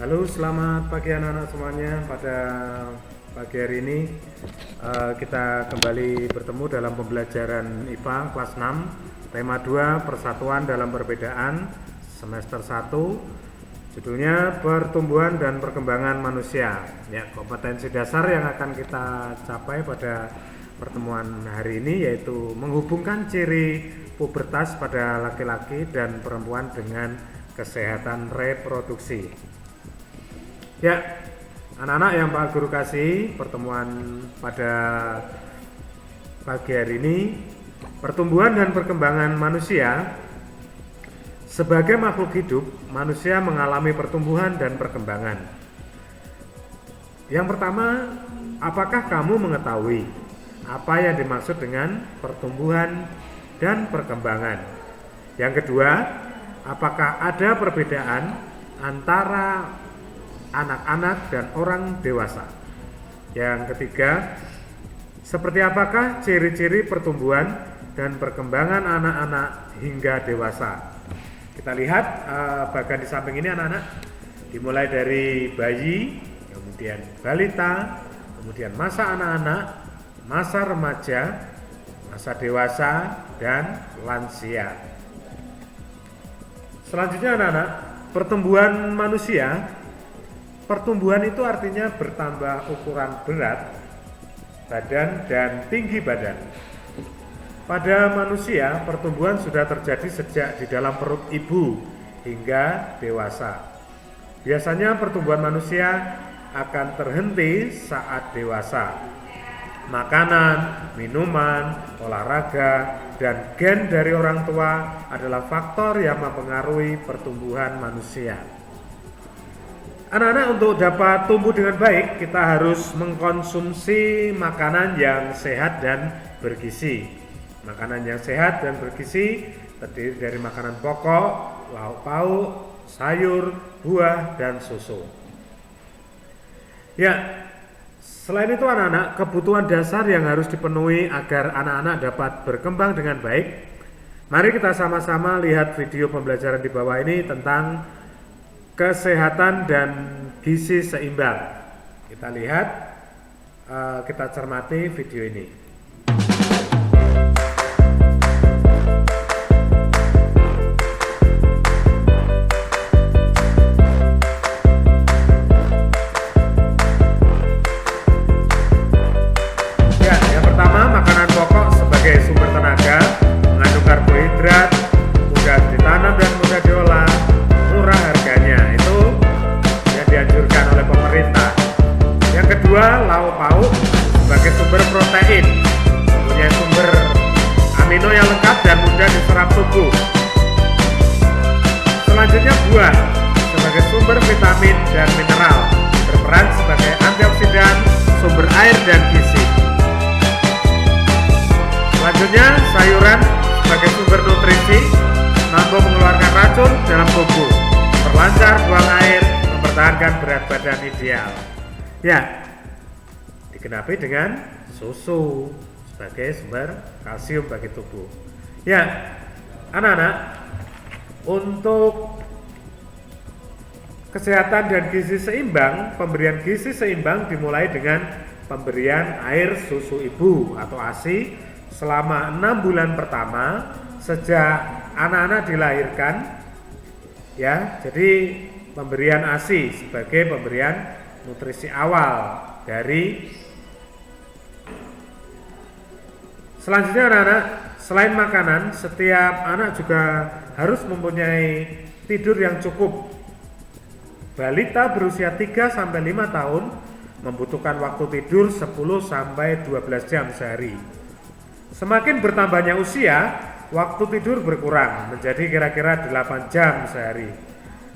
Halo, selamat pagi anak-anak semuanya. Pada pagi hari ini kita kembali bertemu dalam pembelajaran IPA kelas 6, tema 2, Persatuan dalam Perbedaan, semester 1. Judulnya Pertumbuhan dan Perkembangan Manusia. Ya, kompetensi dasar yang akan kita capai pada pertemuan hari ini yaitu menghubungkan ciri pubertas pada laki-laki dan perempuan dengan kesehatan reproduksi. Ya, anak-anak yang Pak Guru kasih, pertemuan pada pagi hari ini, pertumbuhan dan perkembangan manusia. Sebagai makhluk hidup, manusia mengalami pertumbuhan dan perkembangan. Yang pertama, apakah kamu mengetahui apa yang dimaksud dengan pertumbuhan dan perkembangan? Yang kedua, apakah ada perbedaan antara anak-anak dan orang dewasa? Yang ketiga, seperti apakah ciri-ciri pertumbuhan dan perkembangan anak-anak hingga dewasa? Kita lihat bagian di samping ini anak-anak, dimulai dari bayi, kemudian balita, kemudian masa anak-anak, masa remaja, masa dewasa, dan lansia. Selanjutnya anak-anak, pertumbuhan manusia. Pertumbuhan itu artinya bertambah ukuran berat badan dan tinggi badan. Pada manusia, pertumbuhan sudah terjadi sejak di dalam perut ibu hingga dewasa. Biasanya pertumbuhan manusia akan terhenti saat dewasa. Makanan, minuman, olahraga, dan gen dari orang tua adalah faktor yang mempengaruhi pertumbuhan manusia. Anak-anak, untuk dapat tumbuh dengan baik, kita harus mengkonsumsi makanan yang sehat dan bergizi. Makanan yang sehat dan bergizi terdiri dari makanan pokok, lauk pauk, sayur, buah, dan susu. Ya, selain itu anak-anak, kebutuhan dasar yang harus dipenuhi agar anak-anak dapat berkembang dengan baik. Mari kita sama-sama lihat video pembelajaran di bawah ini tentang kesehatan dan gizi seimbang. Kita lihat, kita cermati video ini. Ya, yang pertama, makanan pokok sebagai sumber tenaga, mengandung karbohidrat, mudah ditanam dan mudah diolah, murah harganya, itu yang dianjurkan oleh pemerintah. Yang kedua, lauk pauk sebagai sumber protein, mempunyai sumber amino yang lengkap dan mudah diserap tubuh. Selanjutnya, buah sebagai sumber vitamin dan mineral, berperan sebagai antioksidan, sumber air dan gizi. Selanjutnya, sayuran sebagai sumber nutrisi, mampu mengeluarkan racun dalam tubuh, memperlancar buang air, mempertahankan berat badan ideal. Ya, digenapi dengan susu sebagai sumber kalsium bagi tubuh. Ya, anak-anak, untuk kesehatan dan gizi seimbang, pemberian gizi seimbang dimulai dengan pemberian air susu ibu atau ASI selama 6 bulan pertama sejak anak-anak dilahirkan. Ya, jadi pemberian ASI sebagai pemberian nutrisi awal dari. Selanjutnya anak-anak, selain makanan, setiap anak juga harus mempunyai tidur yang cukup. Balita berusia 3-5 tahun membutuhkan waktu tidur 10-12 jam sehari. Semakin bertambahnya usia, waktu tidur berkurang menjadi kira-kira 8 jam sehari.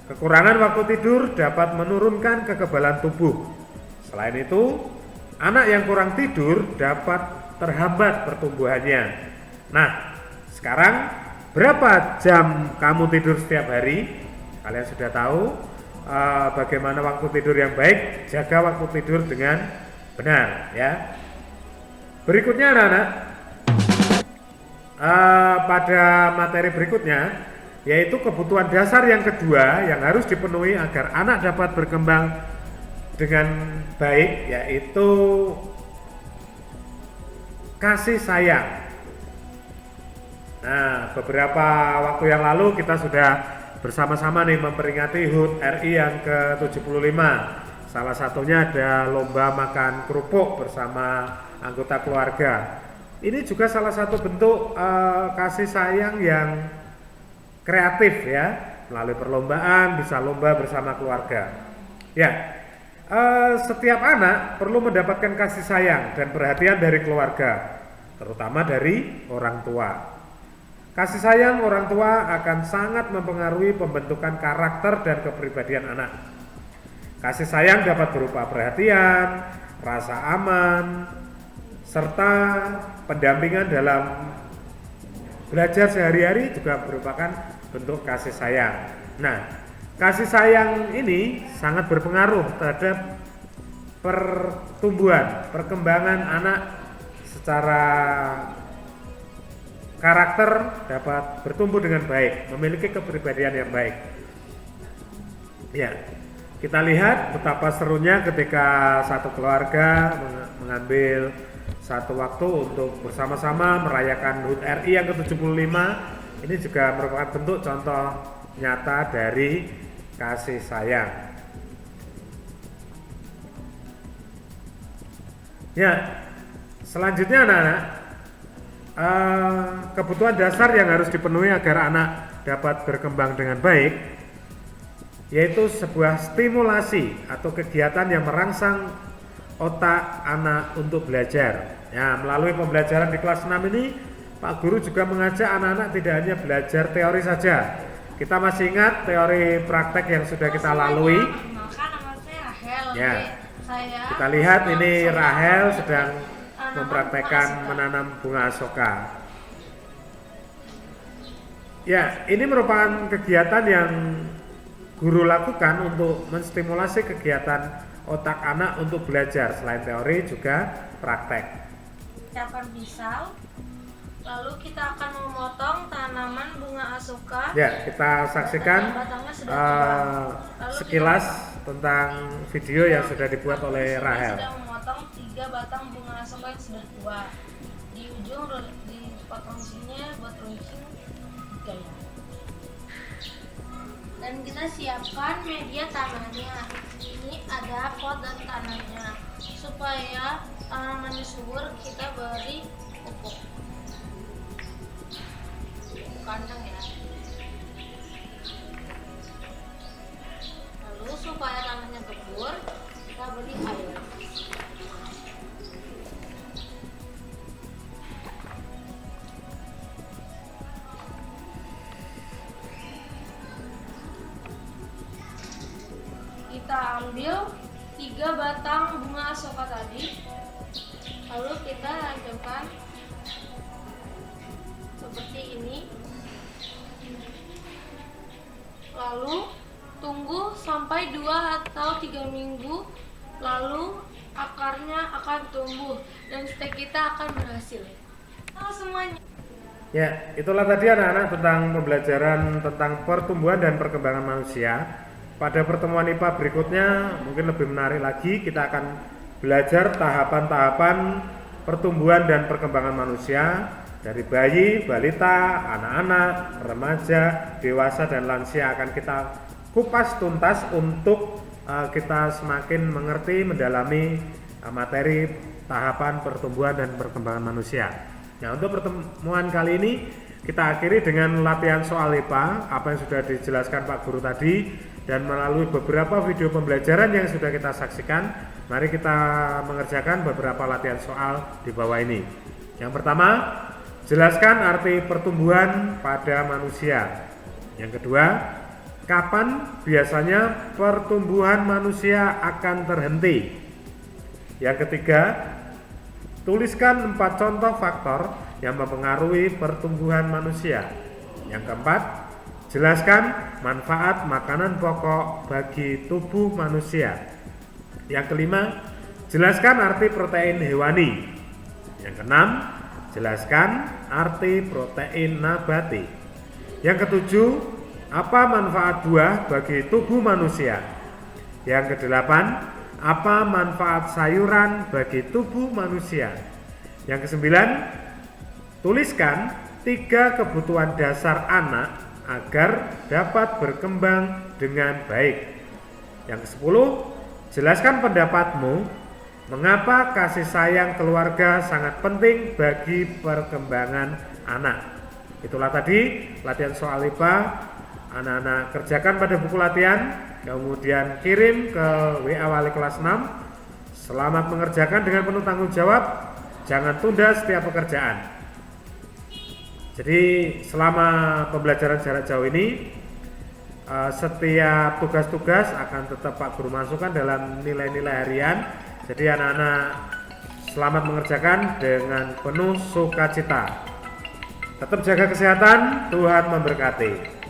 Kekurangan waktu tidur dapat menurunkan kekebalan tubuh. Selain itu, anak yang kurang tidur dapat terhambat pertumbuhannya. Nah, sekarang berapa jam kamu tidur setiap hari? Kalian sudah tahu bagaimana waktu tidur yang baik. Jaga waktu tidur dengan benar, ya. Berikutnya anak-anak, pada materi berikutnya yaitu kebutuhan dasar yang kedua yang harus dipenuhi agar anak dapat berkembang dengan baik, yaitu kasih sayang. Nah, beberapa waktu yang lalu kita sudah bersama-sama nih memperingati HUT RI yang ke-75. Salah satunya ada lomba makan kerupuk bersama anggota keluarga. Ini juga salah satu bentuk kasih sayang yang kreatif ya, melalui perlombaan, bisa lomba bersama keluarga. Ya, setiap anak perlu mendapatkan kasih sayang dan perhatian dari keluarga, terutama dari orang tua. Kasih sayang orang tua akan sangat mempengaruhi pembentukan karakter dan kepribadian anak. Kasih sayang dapat berupa perhatian, rasa aman, serta pendampingan dalam belajar sehari-hari juga merupakan bentuk kasih sayang. Nah, kasih sayang ini sangat berpengaruh terhadap pertumbuhan, perkembangan anak secara karakter, dapat bertumbuh dengan baik, memiliki kepribadian yang baik. Ya, kita lihat betapa serunya ketika satu keluarga mengambil satu waktu untuk bersama-sama merayakan HUT RI yang ke-75. Ini juga merupakan bentuk contoh nyata dari kasih sayang. Ya, selanjutnya anak-anak, kebutuhan dasar yang harus dipenuhi agar anak dapat berkembang dengan baik, yaitu sebuah stimulasi atau kegiatan yang merangsang otak anak untuk belajar. Ya, melalui pembelajaran di kelas 6 ini, Pak Guru juga mengajak anak-anak tidak hanya belajar teori saja. Kita masih ingat teori praktek yang sudah kita lalui. Ya, kita lihat ini Rahel sedang mempraktekkan menanam bunga asoka. Ya, ini merupakan kegiatan yang guru lakukan untuk menstimulasi kegiatan otak anak untuk belajar, selain teori juga praktek. Siapkan pisau, lalu kita akan memotong tanaman bunga asoka. Ya, kita saksikan sekilas tentang video yang sudah dibuat oleh Rahel. Sudah memotong 3 batang bunga asoka yang sudah tua. Di ujung dipotong sini buat runcing 3 ya. Dan kita siapkan media tanahnya. Ini ada pot dan tanahnya. Supaya tanamannya subur, kita beri pupuk kandang ya. Lalu supaya tanahnya gembur, kita beri air. Kita ambil 3 batang bunga asoka tadi, lalu kita lanjutkan seperti ini. Lalu tunggu sampai 2 atau 3 minggu, lalu akarnya akan tumbuh dan stek kita akan berhasil. Halo semuanya. Ya, itulah tadi anak-anak tentang pembelajaran tentang pertumbuhan dan perkembangan manusia. Pada pertemuan IPA berikutnya mungkin lebih menarik lagi, kita akan belajar tahapan-tahapan pertumbuhan dan perkembangan manusia dari bayi, balita, anak-anak, remaja, dewasa dan lansia. Akan kita kupas tuntas untuk kita semakin mengerti, mendalami materi tahapan pertumbuhan dan perkembangan manusia. Nah, untuk pertemuan kali ini kita akhiri dengan latihan soal IPA, apa yang sudah dijelaskan Pak Guru tadi, dan melalui beberapa video pembelajaran yang sudah kita saksikan, mari kita mengerjakan beberapa latihan soal di bawah ini. Yang pertama, jelaskan arti pertumbuhan pada manusia. Yang kedua, kapan biasanya pertumbuhan manusia akan terhenti? Yang ketiga, tuliskan 4 contoh faktor yang mempengaruhi pertumbuhan manusia. Yang keempat, jelaskan manfaat makanan pokok bagi tubuh manusia. Yang kelima, jelaskan arti protein hewani. Yang keenam, jelaskan arti protein nabati. Yang ketujuh, apa manfaat buah bagi tubuh manusia? Yang kedelapan, apa manfaat sayuran bagi tubuh manusia? Yang kesembilan, tuliskan 3 kebutuhan dasar anak agar dapat berkembang dengan baik. Yang ke-10, jelaskan pendapatmu mengapa kasih sayang keluarga sangat penting bagi perkembangan anak. Itulah tadi latihan soal IPA. Anak-anak kerjakan pada buku latihan, kemudian kirim ke WA wali kelas 6. Selamat mengerjakan dengan penuh tanggung jawab, jangan tunda setiap pekerjaan. Jadi selama pembelajaran jarak jauh ini, setiap tugas-tugas akan tetap Pak Guru masukkan dalam nilai-nilai harian. Jadi anak-anak selamat mengerjakan dengan penuh sukacita. Tetap jaga kesehatan, Tuhan memberkati.